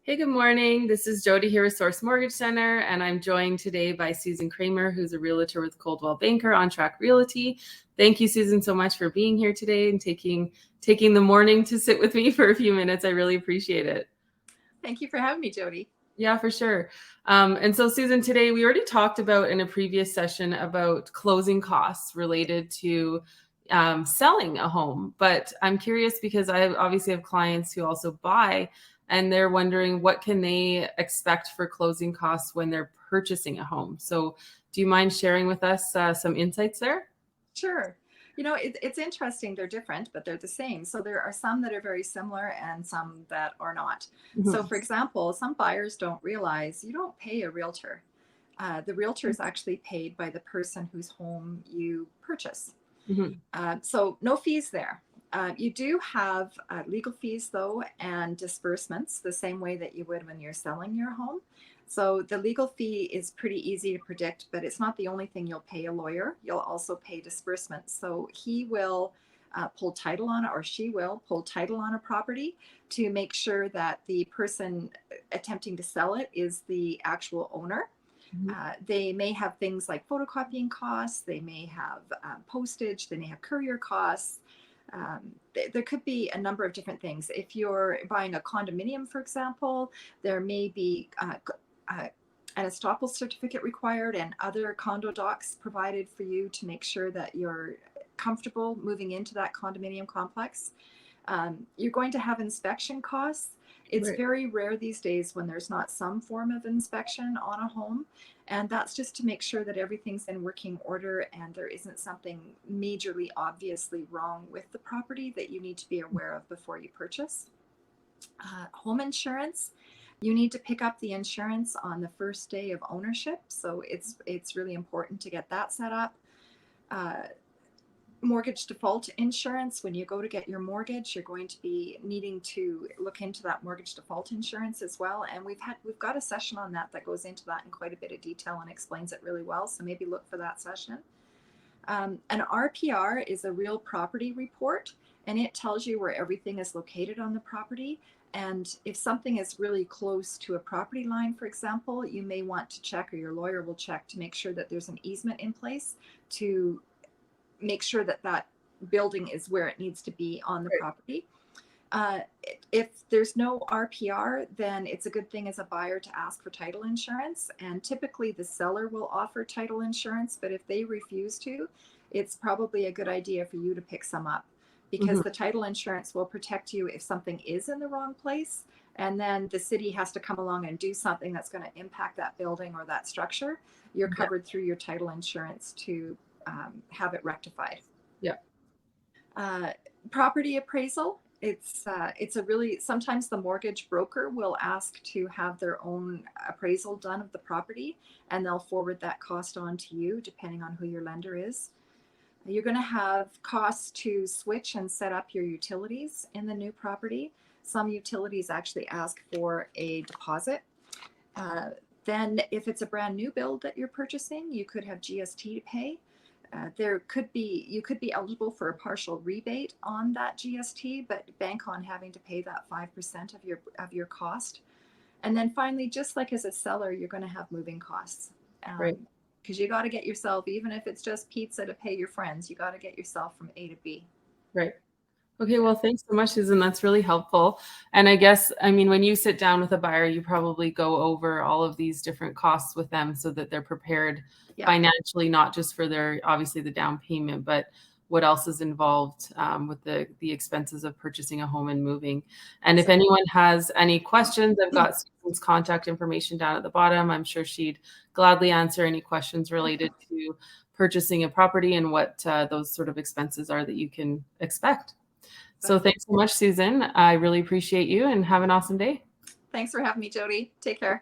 Hey, good morning. This is Jodi here with Source Mortgage Center, and I'm joined today by Susan Kramer, who's a realtor with Coldwell Banker On Track Realty. Thank you, Susan, so much for being here today and taking the morning to sit with me for a few minutes. I really appreciate it. Thank you for having me, Jodi. Yeah, for sure. And so, Susan, today we already talked about in a previous session about closing costs related to selling a home. But I'm curious because I obviously have clients who also buy, and they're wondering what can they expect for closing costs when they're purchasing a home. So do you mind sharing with us some insights there? Sure. It's interesting. They're different, but they're the same. So there are some that are very similar and some that are not. So, Mhm. for example, some buyers don't realize you don't pay a realtor. The realtor is actually paid by the person whose home you purchase. Mhm. So no fees there. You do have legal fees, though, and disbursements the same way that you would when you're selling your home. So the legal fee is pretty easy to predict, but it's not the only thing you'll pay a lawyer. You'll also pay disbursements. So he will pull title on it, or she will pull title on a property to make sure that the person attempting to sell it is the actual owner. Mhm. They may have things like photocopying costs, they may have postage, they may have courier costs. There could be a number of different things. If you're buying a condominium, for example, there may be an estoppel certificate required and other condo docs provided for you to make sure that you're comfortable moving into that condominium complex. You're going to have inspection costs. It's Right. very rare these days when there's not some form of inspection on a home. And that's just to make sure that everything's in working order and there isn't something majorly obviously wrong with the property that you need to be aware of before you purchase. Home insurance, you need to pick up the insurance on the first day of ownership. So it's really important to get that set up. Uh, Mortgage default insurance, when you go to get your mortgage, you're going to be needing to look into that mortgage default insurance as well, and we've got a session on that that goes into that in quite a bit of detail and explains it really well, so maybe look for that session. An RPR is a real property report, and it tells you where everything is located on the property. And if something is really close to a property line, for example, you may want to check, or your lawyer will check to make sure that there's an easement in place to make sure that that building is where it needs to be on the Right. property. Uh, if there's no RPR, then it's a good thing as a buyer to ask for title insurance. And typically the seller will offer title insurance, but if they refuse to, it's probably a good idea for you to pick some up, because Mhm. the title insurance will protect you if something is in the wrong place. And then the city has to come along and do something that's going to impact that building or that structure. You're Yeah. covered through your title insurance to have it rectified. Yeah. Uh, Property appraisal. It's a really, sometimes the mortgage broker will ask to have their own appraisal done of the property, and they'll forward that cost on to you depending on who your lender is. You're going to have costs to switch and set up your utilities in the new property. Some utilities actually ask for a deposit. Uh, then if it's a brand new build that you're purchasing, you could have GST to pay. You could be eligible for a partial rebate on that GST, but bank on having to pay that 5% of your cost. And then finally, just like as a seller, you're going to have moving costs. Right. Because you got to get yourself, even if it's just pizza to pay your friends, you got to get yourself from A to B. Right. Okay, Yeah. well, thanks so much, Susan. That's really helpful. And I guess, I mean, when you sit down with a buyer, you probably go over all of these different costs with them so that they're prepared Yeah. financially, not just for their, obviously the down payment, but what else is involved with the expenses of purchasing a home and moving. And if Exactly. anyone has any questions, I've got Susan's contact information down at the bottom. I'm sure she'd gladly answer any questions related to purchasing a property and what those sort of expenses are that you can expect. So That's it. thanks so much, Susan. I really appreciate you and have an awesome day. Thanks for having me, Jodi. Take care.